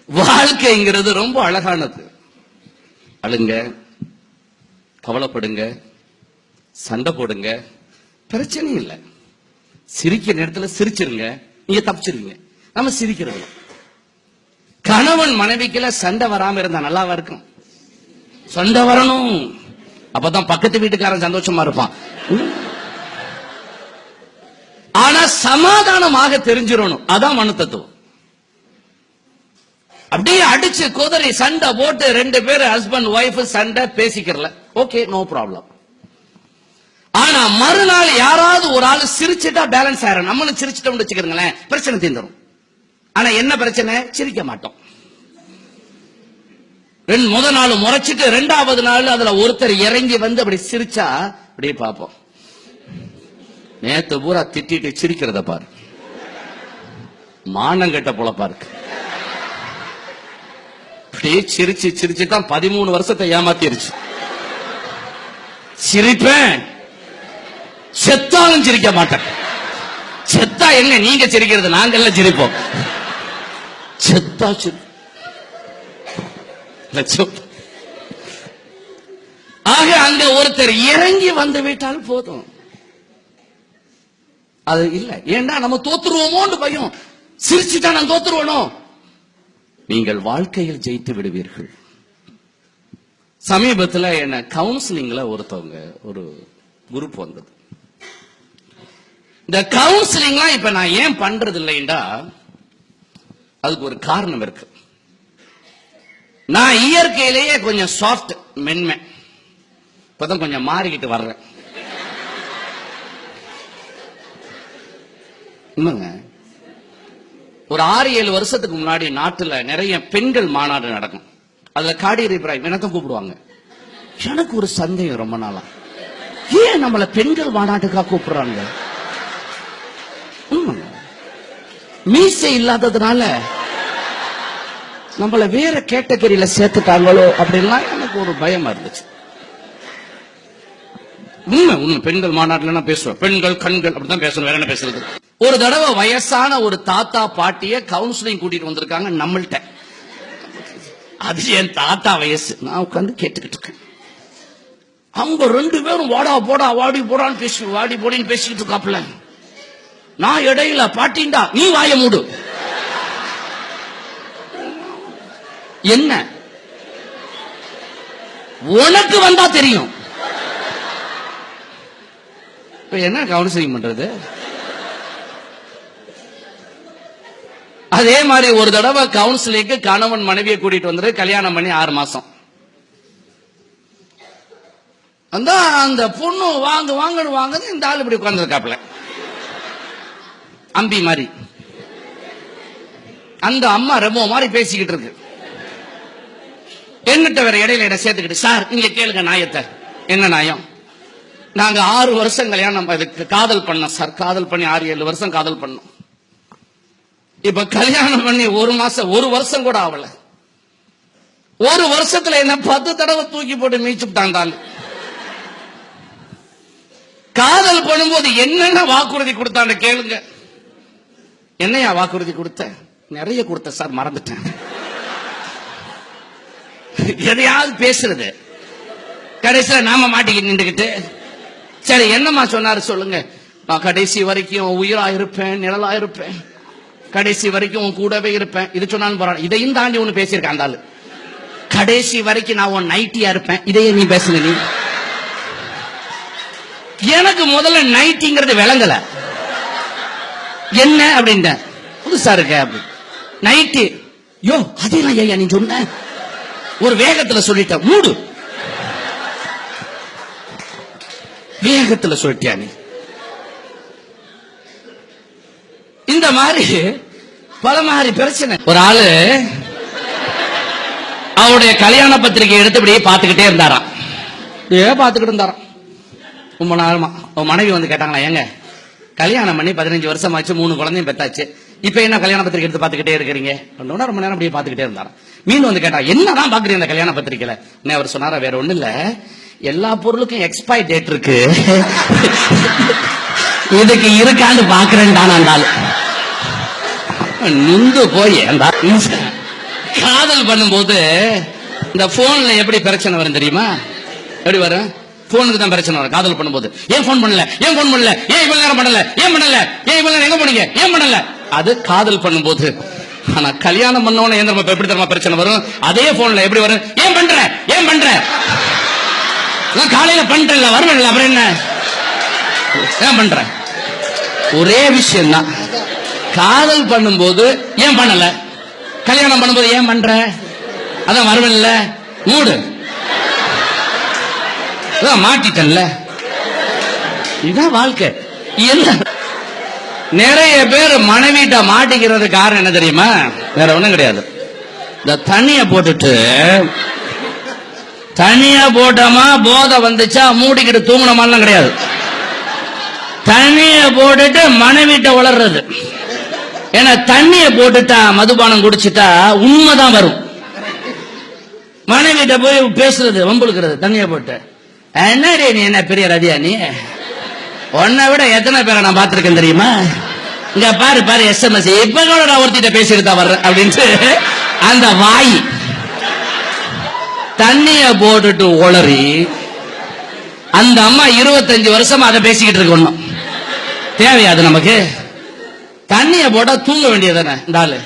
வாழ்க்கைங்கிறது ரொம்ப அழகானது. அழுங்க, கவலைப்படுங்க, சண்டை போடுங்க, பிரச்சனை இல்லை. சிரிக்கிற நேரத்துல சிரிச்சிருங்க, நீங்க தப்பிச்சிருங்க. நம்ம சிரிக்கிறது. கணவன் மனைவிக்குள்ள சண்டை வராம இருந்தா நல்லாவா இருக்கும்? சண்டை வரணும், அப்பதான் பக்கத்து வீட்டுக்காரன் சந்தோஷமா இருப்பான். ஆனா சமாதானமாக தெரிஞ்சிடணும். அதான் மனு தத்துவம். அப்படியே அடிச்சு குதிரை சண்டை போட்டு 2 பேர் ஹஸ்பண்ட் ஒய்ஃப் சண்டை பேசிக்கிறல, ஓகே, நோ ப்ராப்ளம். ஆனா மறுநாள் யாராவது ஒரு ஆள் சிரிச்சுட்டா பேலன்ஸ் ஆயிரும். நம்மளும் சிரிச்சுட்டோம்னு வச்சுக்கிறீங்களேன், பிரச்சனை தீர்ந்துரும். ஆனா என்ன பிரச்சனை? சிரிக்க மாட்டோம். முதல் நாள் முறைச்சிட்டு 2வது நாள் அதுல ஒருத்தர் இறங்கி வந்து அப்படி சிரிச்சா அப்படியே பார்ப்போம். நேத்து பூரா திட்டிட்டு சிரிக்கிறத பாரு, மானங்கட்ட பொழப்பா இருக்கு. அப்படியே சிரிச்சு சிரிச்சு தான் 13 வருஷத்தை ஏமாத்திருச்சு. சிரிப்பேன், செத்தாலும் சிரிக்க மாட்டேன். செத்தா எங்க நீங்க சிரிக்கிறது, நாங்க எல்லாம் சிரிப்போம். செத்தா ஆக அங்க ஒருத்தர் இறங்கி வந்து விட்டால் போதும். அது இல்ல, ஏன்னா நம்ம தோத்துருவோமோன்னு பயம். சிரிச்சுட்டா நான் தோத்துருவனோ? நீங்கள் வாழ்க்கையில் ஜெயித்து விடுவீர்கள். சமீபத்தில் என்ன கவுன்சிலிங்ல ஒருத்தவங்க ஒரு குரூப் வந்தது. இந்த கவுன்சிலிங்லாம் இப்ப நான் ஏன் பண்றது இல்லைண்டா அதுக்கு ஒரு காரணம் இருக்கு. நான் இயற்கையிலேயே கொஞ்சம் சாஃப்ட் மென்மை, இப்பதான் கொஞ்சம் மாறிக்கிட்டு வர்றேன். ஒரு 6-7 வருஷத்துக்கு முன்னாடி நாட்டுல நிறைய பெண்கள் மாநாடு நடக்கும். அதுல காடியர் இப்ராஹிம் எனக்கும் கூப்பிடுவாங்க. எனக்கு ஒரு சந்தேகம் ரொம்ப நாளா, ஏன் நம்மள பெண்கள் மாநாட்டுக்காக கூப்பிடுறாங்க? மீசை இல்லாததுனால நம்மள வேற கேட்டகரியில சேர்த்துட்டாங்களோ அப்படின்லாம் எனக்கு ஒரு பயமா இருந்துச்சு. உண்மை பெண்கள் மாநாட்டுல நான் பேசுவேன், பெண்கள் கண்கள் அப்படிதான் பேசணும், வேற என்ன பேசுறது. ஒரு தடவை வயசான ஒரு தாத்தா பாட்டிய கவுன்சிலிங் கூட்டிட்டு வந்திருக்காங்க நம்மள்ட்ட. அது என் தாத்தா வயசு. நான் உட்காந்து கேட்டுக்கிட்டு இருக்கேன். அவங்க 2 பேரும் வாடா போடா வாடி போடான்னு பேசி வாடி போடின்னு பேசிக்கிட்டு இருக்காப்ல. நான் இடையில பாட்டிண்டா நீ வாய மூடு. என்ன உனக்கு வந்தா தெரியும். இப்ப என்ன கவுன்சிலிங் பண்றது? அதே மாதிரி ஒரு தடவை கவுன்சிலிங்க்கு கணவன் மனைவியை கூட்டிட்டு வந்து கல்யாணம் பண்ணி 6 மாசம். அந்த பொண்ணு வாங்க இந்த ஆள் இப்படி உட்கார்ந்துருக்காப்ல அம்பி மாதிரி. அந்த அம்மா ரெமோ மாதிரி பேசிக்கிட்டு இருக்கு. என்கிட்ட வேற இடையில சேர்த்துக்கிட்டு, சார் நீங்க கேளுங்க நியாயத்தை. என்ன நியாயம்? நாங்க 6 வருஷம் கல்யாணம் காதல் பண்ணோம் சார். காதல் பண்ணி 6-7 வருஷம் காதல் பண்ணோம். இப்ப கல்யாணம் பண்ணி 1 வருஷம் கூட ஆகல. 1 வருஷத்துல என்ன 10 தடவை தூக்கி போட்டு மீச்சுட்டாங்க. காதல் பண்ணும்போது என்னென்ன வாக்குறுதி கொடுத்தான்னு கேளுங்க. என்னையா வாக்குறுதி கொடுத்த? நிறைய கொடுத்த சார், மறந்துட்டேன். எதையாவது பேசுறது. கடைசியில நாம மாட்டிக்கிட்டு நின்றுகிட்டு, சரி என்னமா சொன்னாரு சொல்லுங்க. நான் கடைசி வரைக்கும் உயிரா இருப்பேன், நிழலா இருப்பேன், கடைசி வரைக்கும் உன் கூடவே இருப்பேன். இது சொன்னாலும் பரவாயில்ல. இதையும் தாண்டி ஒண்ணு பேசியிருக்கேன் அந்த ஆளு. கடைசி வரைக்கும் நான் உன் நைட்டியா இருப்பேன். இதையே நீ பேசுன. நீ எனக்கு முதல்ல நைட்டிங்கிறது விளங்கல. என்ன அப்படின்ட்ட, புதுசா இருக்க நைட்டு. யோ அதெல்லாம் ஐயா நீ சொன்ன, ஒரு வேகத்துல சொல்லிட்ட, மூடு. வேகத்துல சொல்லிட்டியா நீ? இந்த மாதிரி பல மாதிரி பிரச்சனை. ஒரு ஆளு அவருடைய கல்யாண பத்திரிகை எடுத்து இப்படியே பார்த்துக்கிட்டே இருந்தாராம். பார்த்துக்கிட்டு இருந்தாராம் ரொம்ப நேரமா. மனைவி வந்து கேட்டாங்களா, ஏங்க கல்யாணம் பண்ணி 15 வருஷம் ஆச்சு, 3 குழந்தையும் பெத்தாச்சு, இப்ப என்ன கல்யாண பத்திரிகை எடுத்து பார்த்துக்கிட்டே இருக்கிறீங்க? ரொம்ப நேரம் அப்படியே பார்த்துக்கிட்டே இருந்தாராம். மீன் வந்து கேட்டா, என்னதான் பாக்குறீங்க இந்த கல்யாண பத்திரிகையில? அவர் சொன்னாரா, வேற ஒண்ணு இல்ல, எல்லா பொருளுக்கும் எக்ஸ்பைரி டேட் இருக்கு, இதுக்கு இருக்கான்னு பாக்குறேன். நுந்து போய் காதல் பண்ணும்போது இந்த போன்ல எப்படி பிரச்சனை வரும் தெரியுமா? எப்படி வரும்? போனுக்கு தான் பிரச்சனை வரும் காதல் பண்ணும்போது. ஏன் போன் பண்ணல, ஏன் போன் பண்ணல, ஏன் இவ்வளவு நேரம் பண்ணல, ஏன் பண்ணல, ஏன் இவ்வளவு நேரம் எங்க போனீங்க, ஏன் பண்ணல, அது காதல் பண்ணும்போது. ஆனா கல்யாணம் பண்ணவன ஏன் எப்படி தெரியுமா பிரச்சனை வரும்? அதே போன்ல எப்படி வரும்? ஏன் பண்ற, ஏன் பண்ற, காலையில பண்றல வருவல, அப்புறம் என்ன ஏன் பண்ற? ஒரே விஷயம் தான். காதல் பண்ணும்போது ஏன் பண்ணல, கல்யாணம் பண்ணும்போது ஏன் பண்ற, அதான் வருவல்ல மூடு மாட்டிட்டல்ல. இதுதான் வாழ்க்கை. என்ன நிறைய பேர் மனைவிட்ட மாட்டிக்கிறது காரணம் என்ன தெரியுமா? வேற ஒண்ணும் கிடையாது. இந்த தண்ணிய போட்டுட்டு தண்ணிய போட்டோமா போதை வந்துச்சா மூடிக்கிட்டு தூங்கணுமாலாம் கிடையாது. தண்ணிய போட்டுட்டு மனைவிட்ட வளர்றது. ஏன்னா தண்ணிய போட்டுட்டா மதுபானம் குடிச்சுட்டா உண்மைதான் வரும். மனைவிட்ட போய் பேசுறது வம்புழுக்கிறது தண்ணிய போட்டு. என்னடி நீ என்ன பெரிய ரதியா, நீ உன்னை விட எத்தனை பேரை நான் பார்த்திருக்கேன் தெரியுமா? இங்க பாரு பாரு SMS இப்ப கூட நான் ஒருத்திட்ட பேசிட்டு தான் வர்றேன் அப்படின்ட்டு அந்த வாய் தண்ணிய போட்டுட்டு உளறி அந்த அம்மா 25 வருஷமா அதை பேசிக்கிட்டு இருக்கணும். தேவையாது நமக்கு? தண்ணிய போட்டா தூங்க வேண்டியதானே இந்த ஆளு.